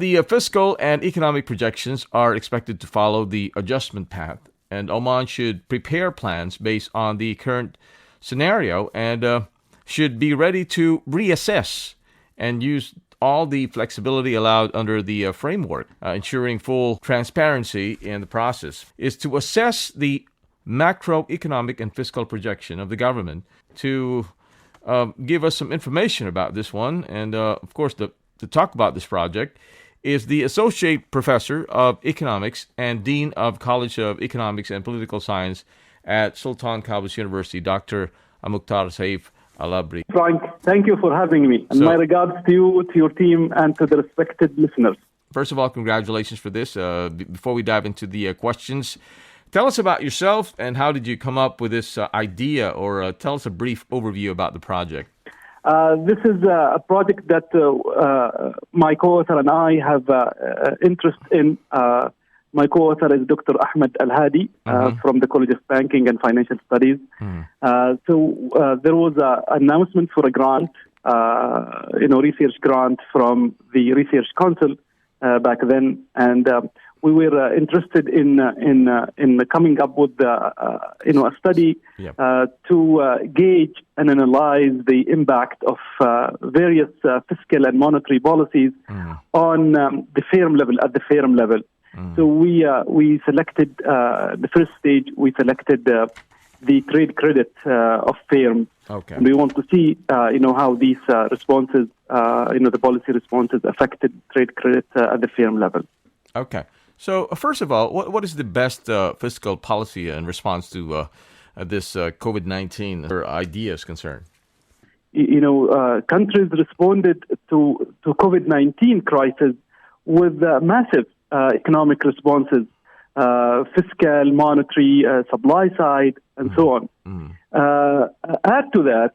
The fiscal and economic projections are expected to follow the adjustment path, and Oman should prepare plans based on the current scenario and should be ready to reassess and use all the flexibility allowed under the framework, ensuring full transparency in the process, is to assess the macroeconomic and fiscal projection of the government to give us some information about this one. And of course, to talk about this project is the Associate Professor of Economics and Dean of College of Economics and Political Science at Sultan Qaboos University, Dr. Almukhtar Saif Abri. Frank, thank you for having me. And my regards to you, to your team, and to the respected listeners. First of all, congratulations for this. Before we dive into the questions, tell us about yourself and how did you come up with this idea, or tell us a brief overview about the project. This is a project that my co-author and I have interest in. My co-author is Dr. Ahmed Hadi from the College of Banking and Financial Studies. So there was an announcement for a grant, research grant from the Research Council back then, and we were interested in coming up with a study to gauge and analyze the impact of various fiscal and monetary policies on the firm level, at the firm level. So we selected the first stage. We selected the trade credit of firms. Okay. And we want to see how these responses, the policy responses affected trade credit at the firm level. Okay. So first of all, what is the best fiscal policy in response to this COVID-19 idea is concerned? Countries responded to COVID-19 crisis with massive economic responses, fiscal, monetary, supply side, and so on. Add to that,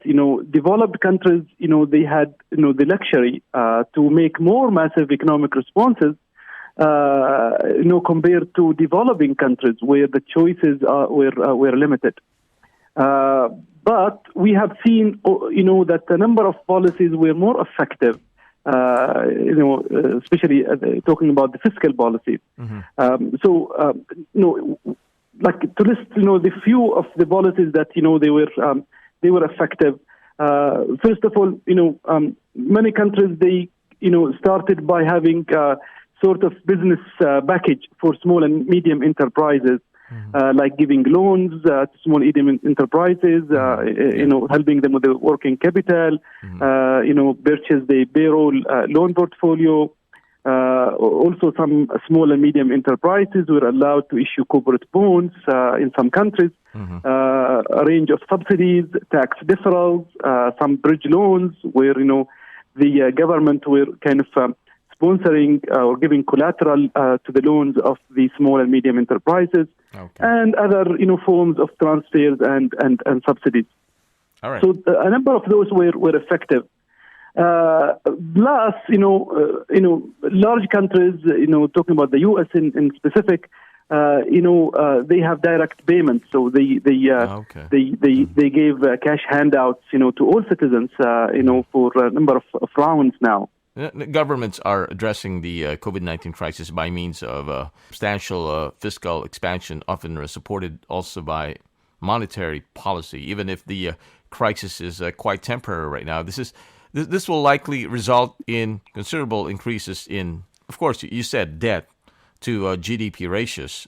developed countries, they had, the luxury to make more massive economic responses, compared to developing countries where the choices were limited. But we have seen, that a number of policies were more effective. Especially talking about the fiscal policies. Like to list, the few of the policies that they were effective. First of all, many countries they started by having sort of business package for small and medium enterprises. Like giving loans to small medium enterprises, helping them with the working capital, purchase the payroll loan portfolio. Also, some small and medium enterprises were allowed to issue corporate bonds in some countries, a range of subsidies, tax deferrals, some bridge loans where, the government were kind of sponsoring or giving collateral to the loans of the small and medium enterprises, and other forms of transfers and subsidies. All right. So a number of those were effective. Plus, large countries, talking about the U.S. in specific, they have direct payments, so they gave cash handouts, to all citizens, for a number of rounds now. Governments are addressing the COVID-19 crisis by means of substantial fiscal expansion, often supported also by monetary policy. Even if the crisis is quite temporary right now, this will likely result in considerable increases in, of course, you said debt to GDP ratios.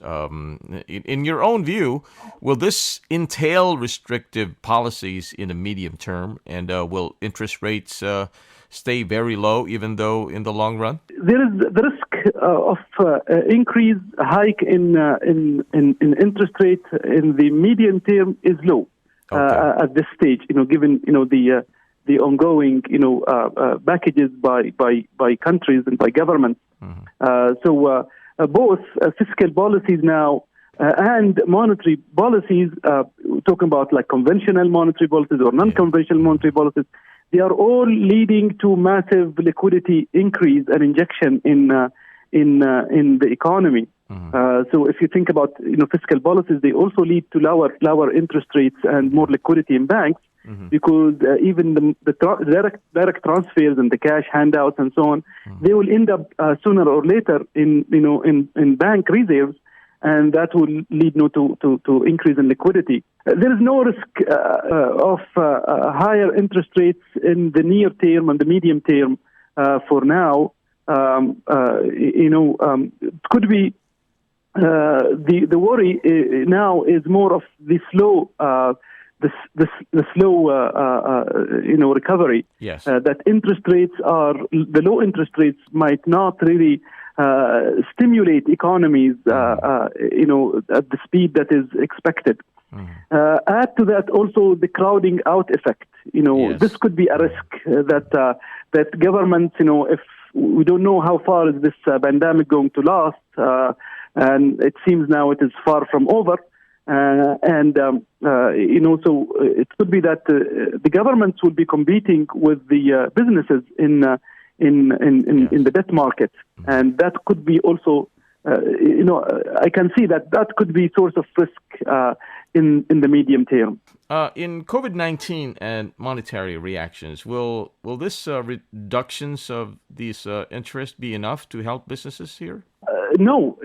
In your own view, will this entail restrictive policies in the medium term, and will interest rates stay very low, even though in the long run? There is the risk of increased hike in interest rate in the medium term is low at this stage. Given the ongoing packages by countries and by governments. So both fiscal policies now and monetary policies, talking about like conventional monetary policies or non-conventional monetary policies, they are all leading to massive liquidity increase and injection in the economy. So if you think about fiscal policies, they also lead to lower interest rates and more liquidity in banks. because even direct transfers and the cash handouts and so on, they will end up sooner or later in bank reserves, and that will lead to increase in liquidity. There is no risk of higher interest rates in the near term and the medium term for now. It could be the worry now is more of the slow recovery. Yes. That the low interest rates might not really stimulate economies, at the speed that is expected. Add to that also the crowding out effect. Yes. This could be a risk that governments, if we don't know how far is this pandemic going to last, and it seems now it is far from over. So it could be that the governments will be competing with the businesses in the debt market, and that could be also, I can see that could be source of risk in the medium term. In COVID-19 and monetary reactions, will this reductions of these interest be enough to help businesses here? No,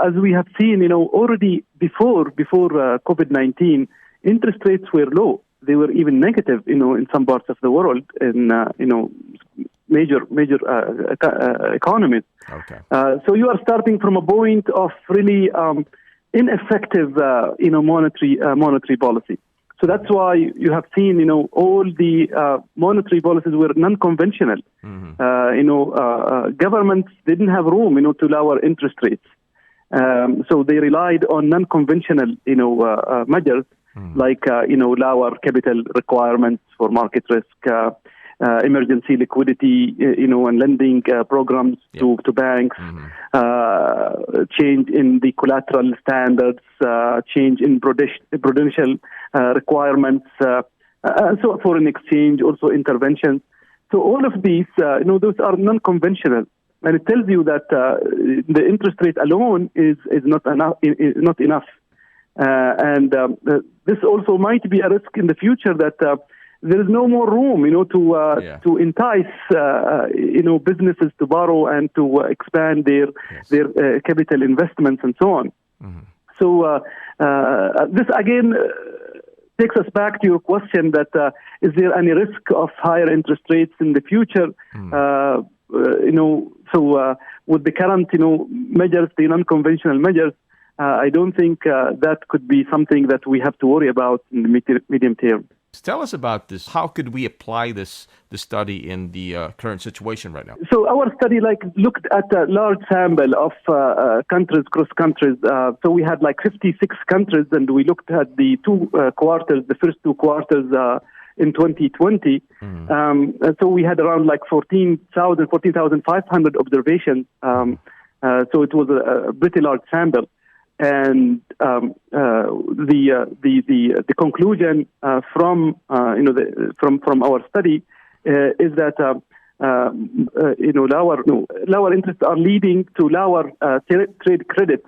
as we have seen, already before COVID-19, interest rates were low. They were even negative, in some parts of the world, in major economies. Okay. So you are starting from a point of really ineffective, monetary policy. So that's why you have seen, all the monetary policies were non-conventional. Governments didn't have room, to lower interest rates. So they relied on non-conventional, measures like, lower capital requirements for market risk, emergency liquidity, and lending programs to banks, change in the collateral standards, change in prudential requirements, so foreign exchange, also interventions. So all of these, those are non-conventional, and it tells you that the interest rate alone is not enough. This also might be a risk in the future that there is no more room, to entice, businesses to borrow and to expand their capital investments and so on. So this again takes us back to your question that is there any risk of higher interest rates in the future? So with the current, measures, the non-conventional measures, I don't think that could be something that we have to worry about in the medium term. Tell us about this. How could we apply this study in the current situation right now? So our study looked at a large sample of countries, cross countries. So we had 56 countries, and we looked at the the first two quarters in 2020. So we had around 14,500 observations. So it was a pretty large sample. And the conclusion from our study is that lower interests are leading to lower trade credit,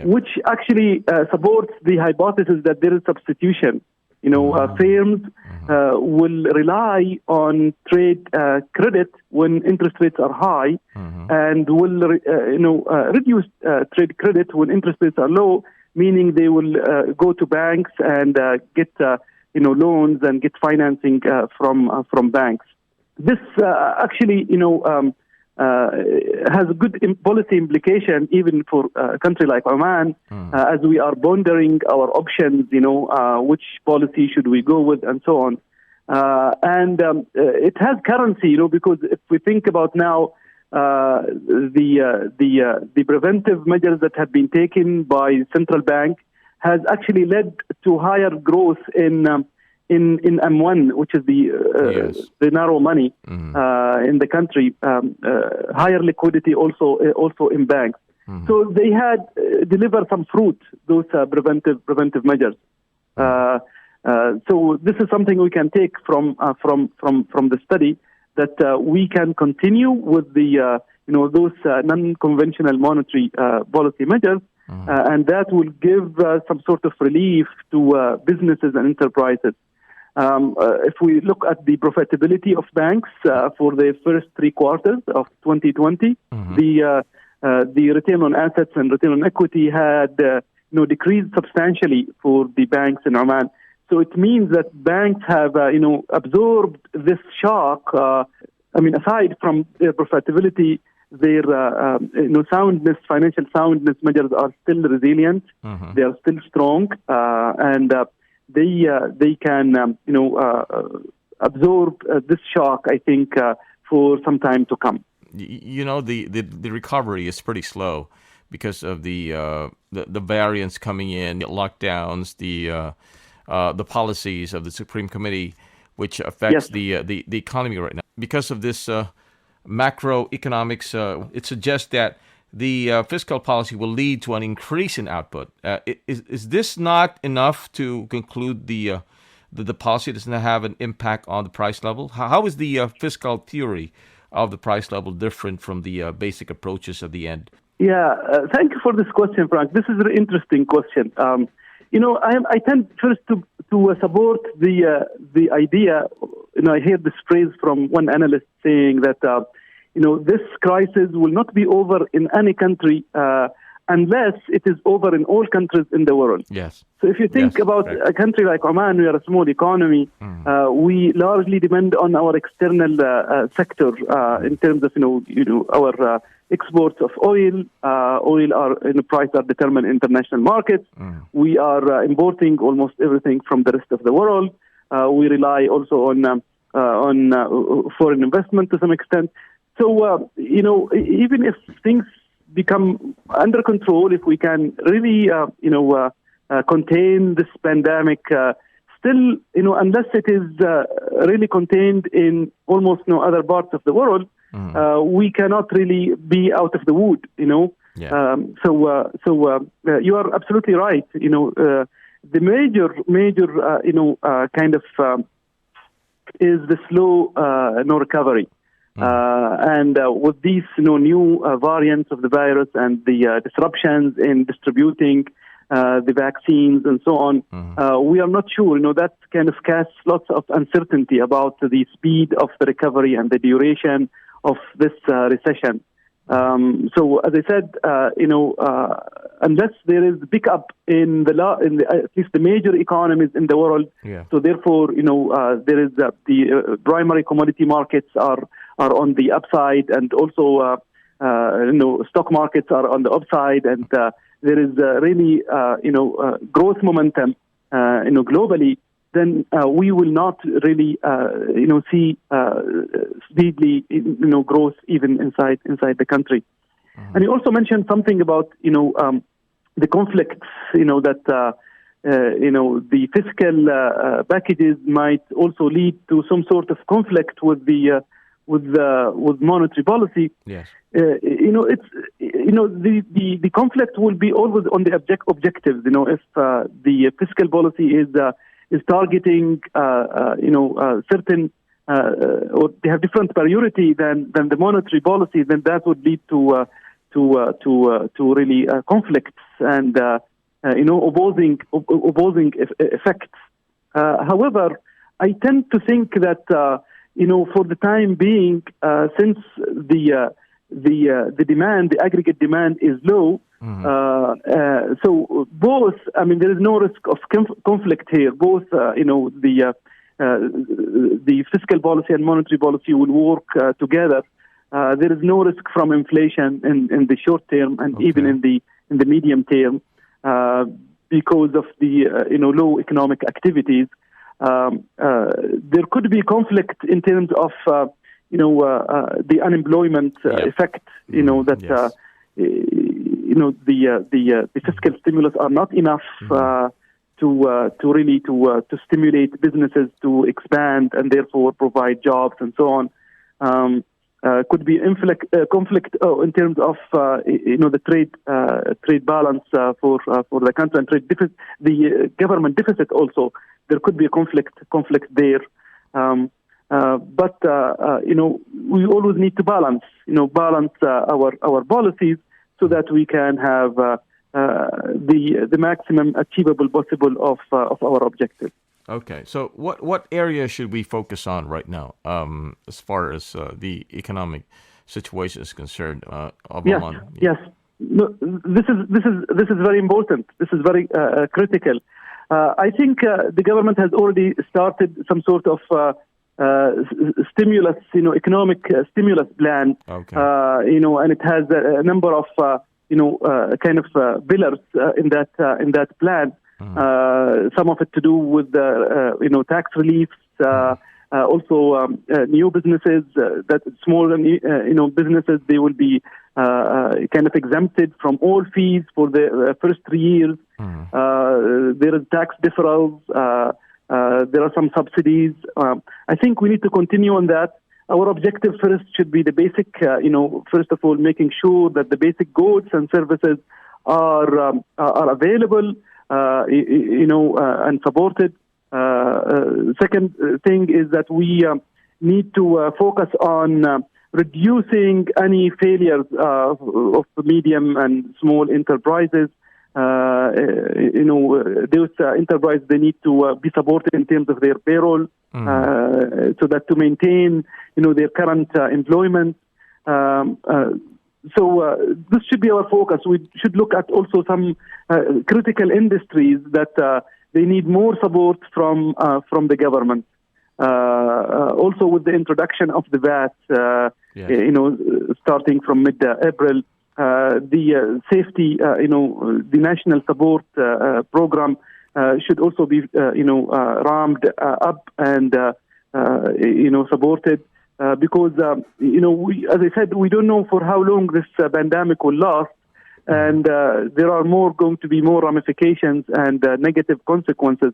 which actually supports the hypothesis that there is substitution. Firms will rely on trade credit when interest rates are high, and will reduce trade credit when interest rates are low, meaning they will go to banks and get loans and get financing from banks. This actually has a good policy implication even for a country like Oman, as we are pondering our options, which policy should we go with and so on. And it has currency, because if we think about now the preventive measures that have been taken by central bank has actually led to higher growth in M1, which is the narrow money in the country, higher liquidity also in banks. So they had delivered some fruit, those preventive measures. So this is something we can take from the study, that we can continue with the those non-conventional monetary policy measures, and that will give some sort of relief to businesses and enterprises. If we look at the profitability of banks for the first 3 quarters of 2020, the return on assets and return on equity had decreased substantially for the banks in Oman. So it means that banks have absorbed this shock. Aside from their profitability, their soundness, financial soundness measures are still resilient. They are still strong, and they can absorb this shock, I think, for some time to come. The recovery is pretty slow because of the variants coming in, the lockdowns, the policies of the Supreme Committee, which affects the economy right now. Because of this macroeconomics, it suggests that the fiscal policy will lead to an increase in output. Is this not enough to conclude the policy does not have an impact on the price level? How is the fiscal theory of the price level different from the basic approaches at the end? Yeah, thank you for this question, Frank. This is a very interesting question. I tend first to support the idea. I hear this phrase from one analyst saying that this crisis will not be over in any country unless it is over in all countries in the world. Yes. So if you think about a country like Oman, we are a small economy. We largely depend on our external sector in terms of our exports of oil. Oil prices are determined in international markets. We are importing almost everything from the rest of the world. We rely also on foreign investment to some extent. So even if things become under control, if we can really contain this pandemic, still unless it is really contained in almost no other parts of the world, we cannot really be out of the wood. So you are absolutely right. The major kind of is the slow recovery. And with these new variants of the virus and the disruptions in distributing the vaccines and so on, we are not sure. That kind of casts lots of uncertainty about the speed of the recovery and the duration of this recession. So, as I said, unless there is a pickup in at least the major economies in the world, so therefore, there is the primary commodity markets are on the upside, and also, stock markets are on the upside, and there is really, growth momentum, globally. Then we will not really, see speedily, growth even inside the country. And you also mentioned something about, the conflicts, that, the fiscal packages might also lead to some sort of conflict with with monetary policy. Yes. It's the conflict will be always on the objectives. If the fiscal policy is targeting certain or they have different priority than the monetary policy, then that would lead to really conflicts and opposing effects. However, I tend to think that for the time being, since the demand, the aggregate demand is low, so both, there is no risk of conflict here. Both, the fiscal policy and monetary policy will work together. There is no risk from inflation in the short term and even in the medium term because of the low economic activities. There could be conflict in terms of the unemployment effect. The fiscal stimulus are not enough to stimulate businesses to expand and therefore provide jobs and so on. Could be conflict in terms of the trade balance for the country and the government deficit also. There could be a conflict there, but we always need to balance our policies so that we can have the maximum achievable possible of our objectives. Okay, so what area should we focus on right now, as far as the economic situation is concerned, of Yes, Oman? yes. No, this is very important. This is very critical. I think the government has already started some sort of stimulus, economic stimulus plan. Okay. And it has a number of kind of pillars in that plan. Some of it to do with tax reliefs. Also, new businesses, that small businesses, they will be kind of exempted from all fees for the first 3 years. There is tax deferrals. There are some subsidies. I think we need to continue on that. Our objective first should be the basic, first of all, making sure that the basic goods and services are available, and supported. Second thing is that we need to focus on reducing any failures of medium and small enterprises. Those enterprises, they need to be supported in terms of their payroll, so that to maintain, their current employment. So this should be our focus. We should look at also some critical industries that they need more support from the government. Also, with the introduction of the VAT, starting from mid-April, the safety, the national support program should also be, ramped up and, supported. Because, as I said, we don't know for how long this pandemic will last. And there are going to be more ramifications and negative consequences.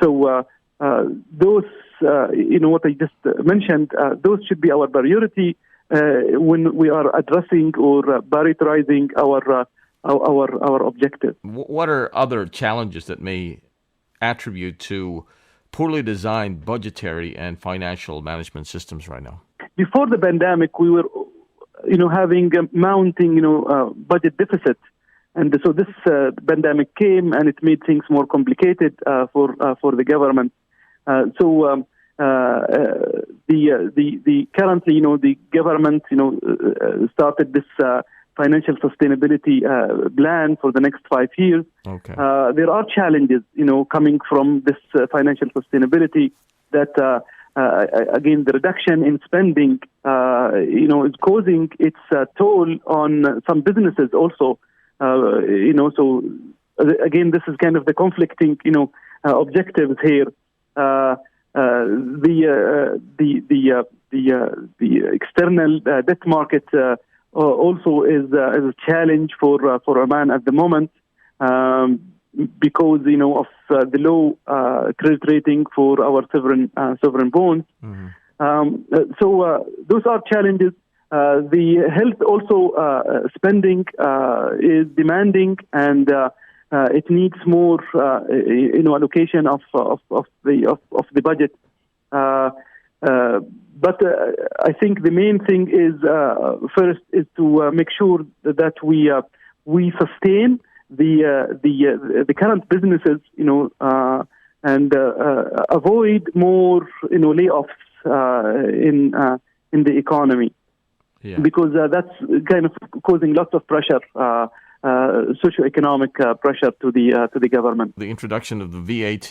So those, what I just mentioned, those should be our priority when we are addressing or prioritizing our objective. What are other challenges that may attribute to poorly designed budgetary and financial management systems right now? Before the pandemic, we were having a mounting, budget deficit. And so this pandemic came and it made things more complicated for the government. So the currently, the government, started this financial sustainability plan for the next 5 years. Okay. There are challenges, coming from this financial sustainability that again, the reduction in spending, is causing its toll on some businesses also. So again, this is kind of the conflicting, objectives here. The external debt market also is a challenge for Oman at the moment. Because of the low credit rating for our sovereign bonds. So those are challenges. The health also spending is demanding, and it needs more allocation of the budget. But I think the main thing is first is to make sure that we sustain the current businesses, and avoid more, layoffs in the economy, because that's kind of causing lots of pressure, socioeconomic pressure to the government. The introduction of the VAT,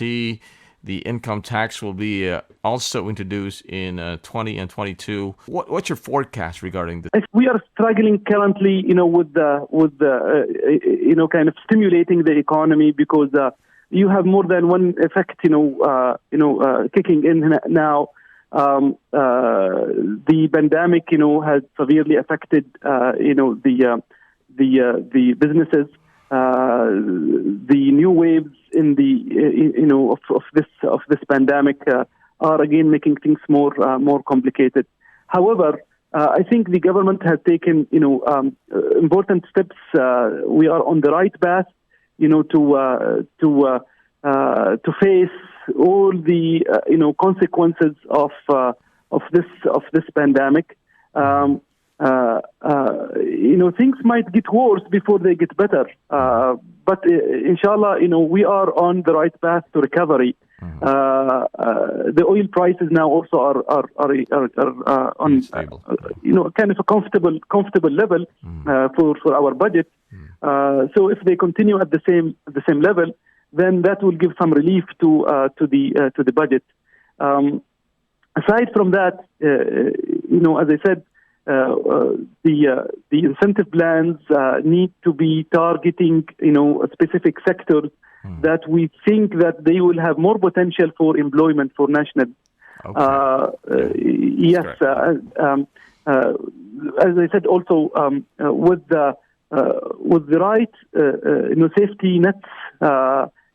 the income tax will be also introduced in 20 and 22. What's your forecast regarding this? We are struggling currently, with kind of stimulating the economy, because you have more than one effect, kicking in now. The pandemic, has severely affected, the businesses. The new waves in the of this pandemic are again making things more complicated. However, I think the government has taken important steps. We are on the right path, to face all the consequences of this pandemic. Things might get worse before they get better. But inshallah, we are on the right path to recovery. The oil prices now also are on stable. Kind of a comfortable level for our budget. So if they continue at the same level, then that will give some relief to the budget. Aside from that, as I said, the incentive plans need to be targeting specific sectors that we think that they will have more potential for employment for nationals. Okay. Yes, as I said, also with the right safety nets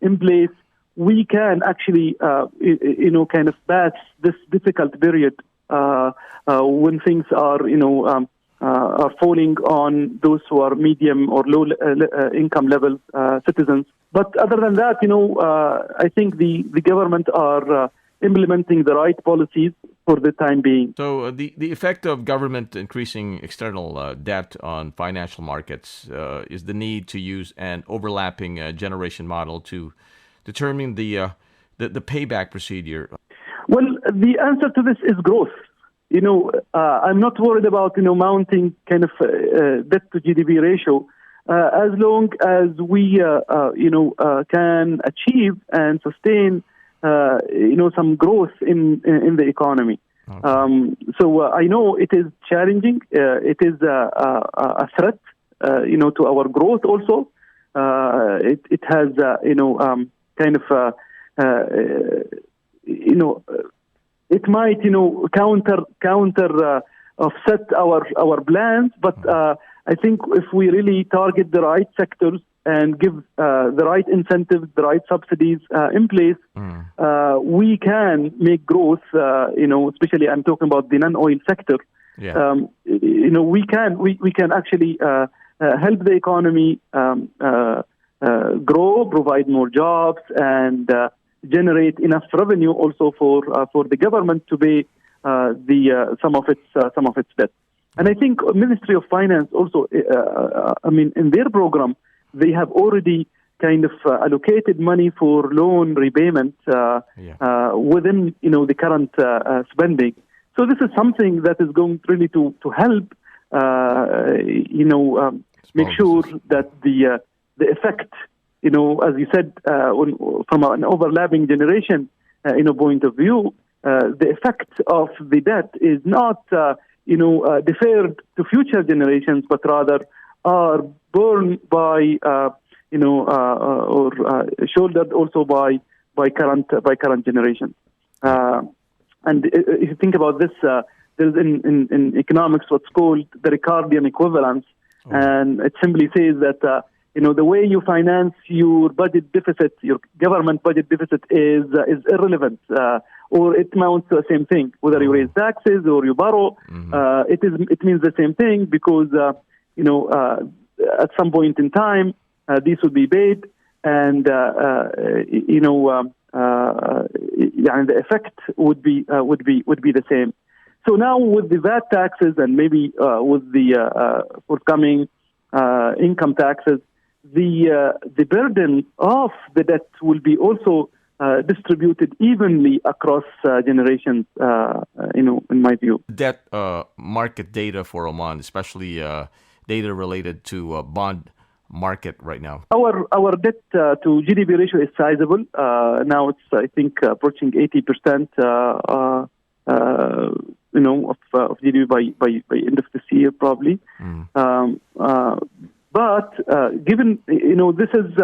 in place, we can actually kind of pass this difficult period when things are falling on those who are medium or low income level citizens. But other than that, I think the government are implementing the right policies for the time being. So the effect of government increasing external debt on financial markets is the need to use an overlapping generation model to determine the payback procedure. Well, the answer to this is growth. I'm not worried about mounting kind of debt to GDP ratio as long as we can achieve and sustain some growth in the economy. Okay. So I know it is challenging. It is a threat to our growth also. It has kind of it might counter offset our plans, but I think if we really target the right sectors and give the right incentives, the right subsidies in place, we can make growth. Especially I'm talking about the non-oil sector. Yeah. We can actually help the economy grow, provide more jobs, and generate enough revenue also for the government to pay some of its debt. And I think Ministry of Finance also, in their program, they have already kind of allocated money for loan repayment within the current spending. So this is something that is going really to help make sure that the effect, as you said, from an overlapping generation point of view, the effect of the debt is not deferred to future generations, but rather are borne by or shouldered also by current generations. And if you think about this, there's in economics what's called the Ricardian equivalence, and it simply says that the way you finance your budget deficit, your government budget deficit, is irrelevant, or it amounts to the same thing. Whether you raise taxes or you borrow, it means the same thing because at some point in time these will be paid, and the effect would be the same. So now with the VAT taxes and maybe with the forthcoming income taxes, the burden of the debt will be also distributed evenly across generations. In my view, debt market data for Oman, especially data related to bond market right now. Our debt to GDP ratio is sizable. Now it's I think approaching 80%. Of GDP by end of this year probably. But given this is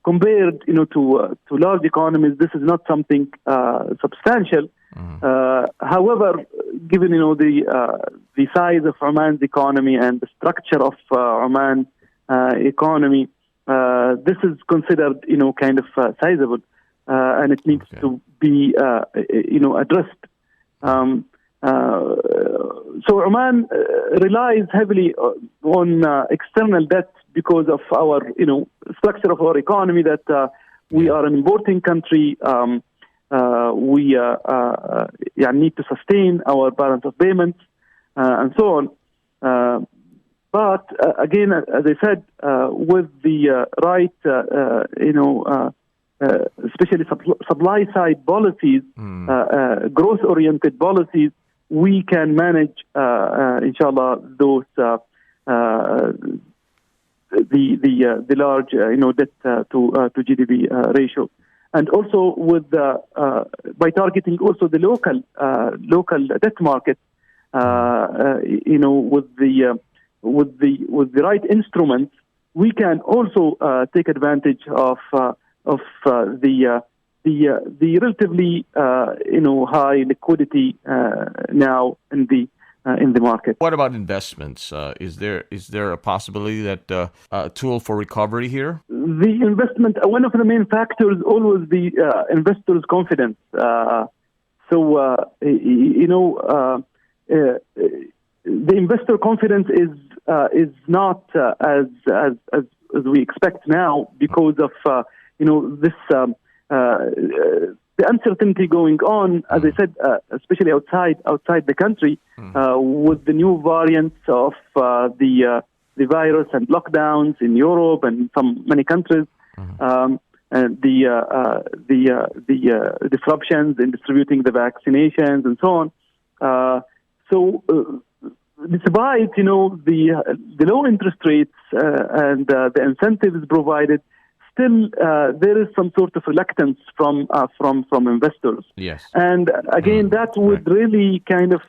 compared to large economies, this is not something substantial. However, given the size of Oman's economy and the structure of Oman economy, this is considered kind of sizable, and it needs to be addressed. So Oman relies heavily on external debt because of our structure of our economy, that we are an importing country. We need to sustain our balance of payments and so on. But again, as I said, with the right especially supply side policies, growth-oriented policies, we can manage, inshallah, those the large debt to GDP ratio, and also with by targeting also the local debt market, with the right instruments, we can also take advantage of the relatively high liquidity now in the market. What about investments? Is there a possibility that a tool for recovery here? The investment, one of the main factors, always the investors' confidence. The investor confidence is not as we expect now because of this the uncertainty going on, as I said, especially outside the country, with the new variants of the virus and lockdowns in Europe and many countries, and the disruptions in distributing the vaccinations and so on. Despite the low interest rates and the incentives provided, still there is some sort of reluctance from investors. Yes. And again, that would really kind of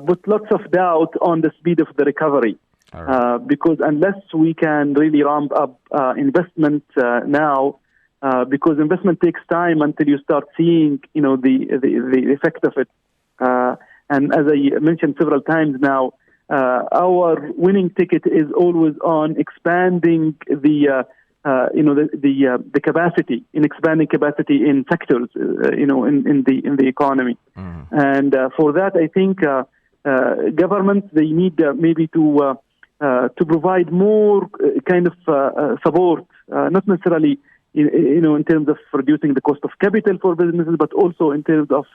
put lots of doubt on the speed of the recovery. Right. Because unless we can really ramp up investment now, because investment takes time until you start seeing the effect of it. And as I mentioned several times now, our winning ticket is always on expanding the capacity, expanding capacity in sectors, in the economy. And for that, I think governments, they need maybe to provide more kind of support, not necessarily in terms of reducing the cost of capital for businesses, but also in terms of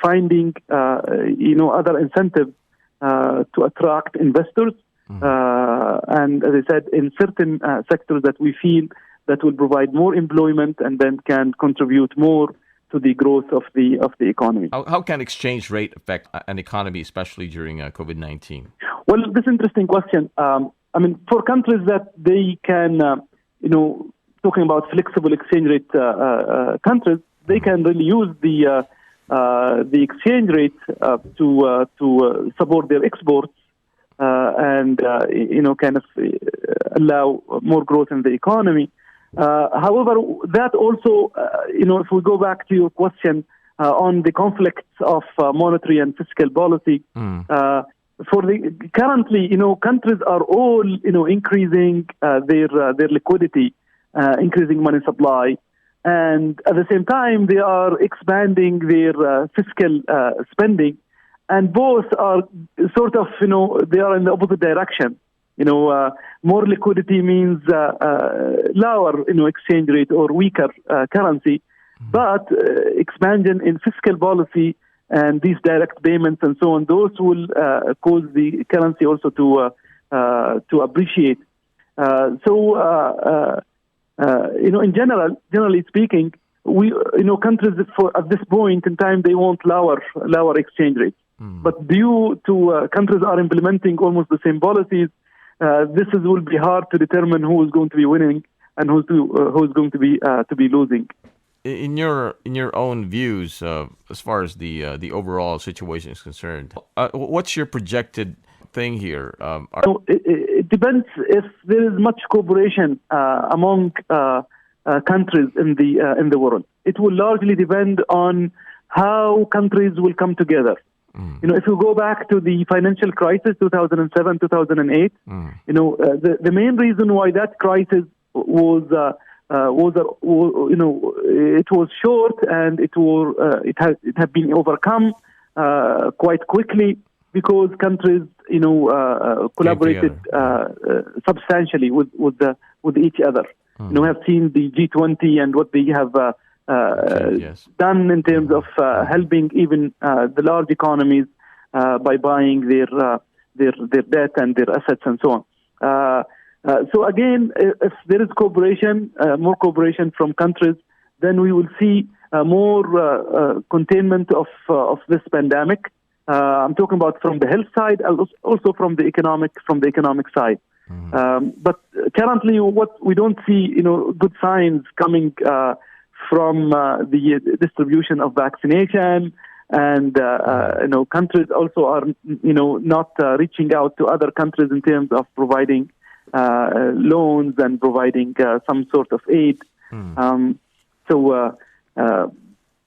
finding other incentives to attract investors. And as I said, in certain sectors that we feel that will provide more employment and then can contribute more to the growth of the economy. How can exchange rate affect an economy, especially during COVID-19? Well, this is an interesting question. For countries that they can, talking about flexible exchange rate countries, they can really use the exchange rate to support their exports and kind of allow more growth in the economy. However, that also, if we go back to your question on the conflicts of monetary and fiscal policy, currently, countries are all, increasing their liquidity, increasing money supply, and at the same time, they are expanding their fiscal spending, and both are sort of, they are in the opposite direction. More liquidity means lower, exchange rate or weaker currency, but expansion in fiscal policy and these direct payments and so on, those will cause the currency also to appreciate. In generally speaking, we, countries at this point in time, they want lower exchange rates. But due to countries are implementing almost the same policies, will be hard to determine who is going to be winning and who's going to be losing. In your own views, as far as the overall situation is concerned, what's your projected thing here? It depends if there is much cooperation among countries in the world. It will largely depend on how countries will come together. If you go back to the financial crisis, 2007, 2008, the main reason why that crisis was it was short and it had been overcome quite quickly because countries collaborated substantially with each other. We have seen the G20 and what they have done in terms of helping even the large economies by buying their debt and their assets and so on. So again, if there is cooperation, more cooperation from countries, then we will see more containment of this pandemic. I'm talking about from the health side, also from the economic side. But currently, what we don't see, good signs coming from the distribution of vaccination, and countries also are, not reaching out to other countries in terms of providing loans and providing some sort of aid.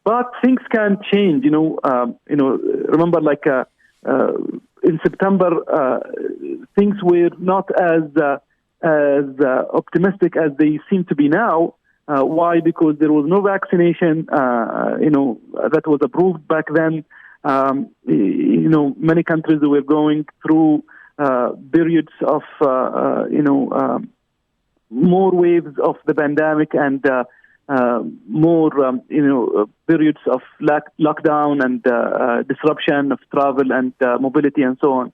But things can change. Remember, like in September, things were not as optimistic as they seem to be now. Why? Because there was no vaccination, that was approved back then. Many countries were going through periods of, more waves of the pandemic and more, periods of lockdown and disruption of travel and mobility and so on.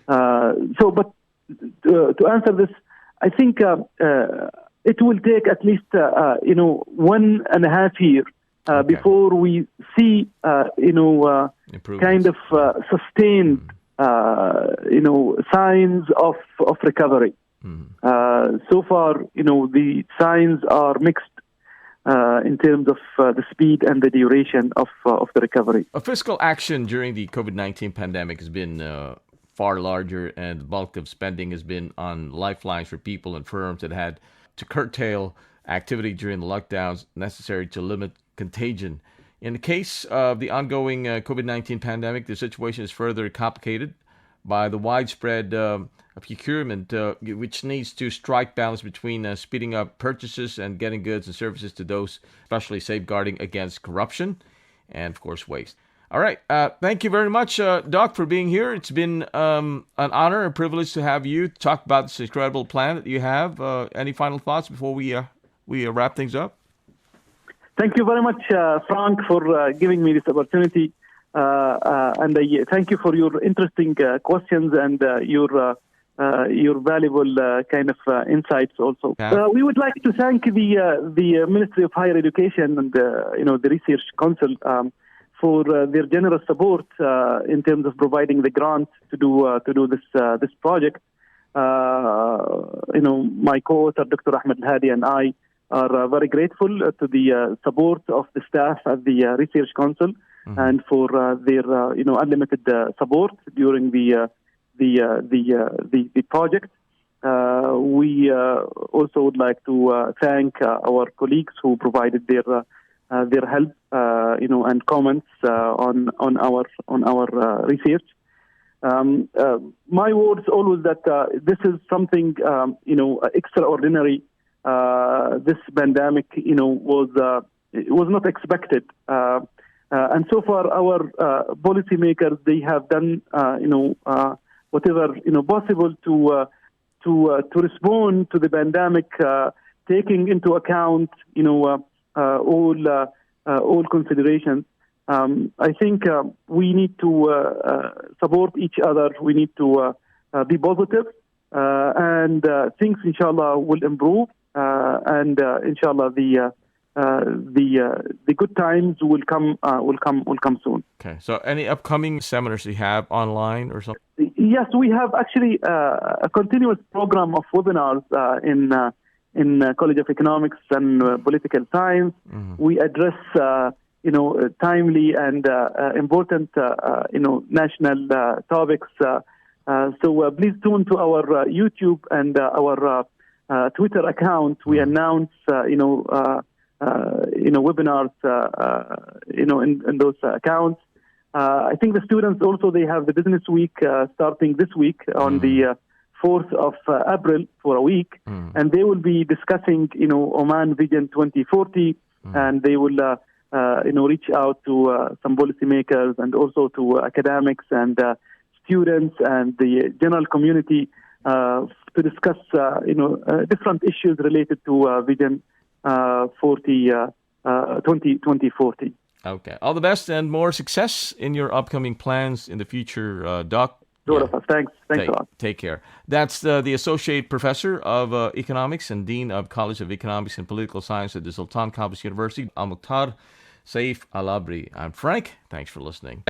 But to answer this, I think it will take at least 1.5 years before we see kind of sustained signs of recovery. So far, the signs are mixed in terms of the speed and the duration of the recovery. Fiscal action during the COVID-19 pandemic has been far larger, and the bulk of spending has been on lifelines for people and firms that had to curtail activity during the lockdowns necessary to limit contagion. In the case of the ongoing COVID-19 pandemic, the situation is further complicated by the widespread procurement, which needs to strike balance between speeding up purchases and getting goods and services to those, especially safeguarding against corruption and, of course, waste. All right. Thank you very much, Doc, for being here. It's been an honor and privilege to have you talk about this incredible plan that you have. Any final thoughts before we wrap things up? Thank you very much, Frank, for giving me this opportunity. And I thank you for your interesting questions and your valuable kind of insights also. We would like to thank the Ministry of Higher Education and the Research Council for their generous support in terms of providing the grant to do this project. My co-author, Dr. Ahmed, Hadi, and I are very grateful to the support of the staff at the Research Council and for their unlimited support during the project. We also would like to thank our colleagues who provided their help, and comments on our research. My words always that this is something extraordinary. This pandemic, was not expected, and so far our policymakers, they have done whatever possible to respond to the pandemic, taking into account all considerations. I think we need to support each other. We need to be positive, and things, inshallah, will improve. And inshallah, the good times will come soon. Okay. So, any upcoming seminars you have online or something? Yes, we have actually a continuous program of webinars in College of Economics and Political Science. We address timely and important national topics. So please tune to our YouTube and our Twitter account. We announce webinars in those accounts. I think the students also, they have the business week starting this week on the 4th of April for a week, and they will be discussing Oman Vision 2040, and they will reach out to some policymakers and also to academics and students and the general community to discuss different issues related to Vision 2040. Okay. All the best and more success in your upcoming plans in the future, Doc. to all of us. Thanks a lot. Take care. That's the Associate Professor of Economics and Dean of College of Economics and Political Science at the Sultan Qaboos University, Almukhtar Saif Al Abri. I'm Frank. Thanks for listening.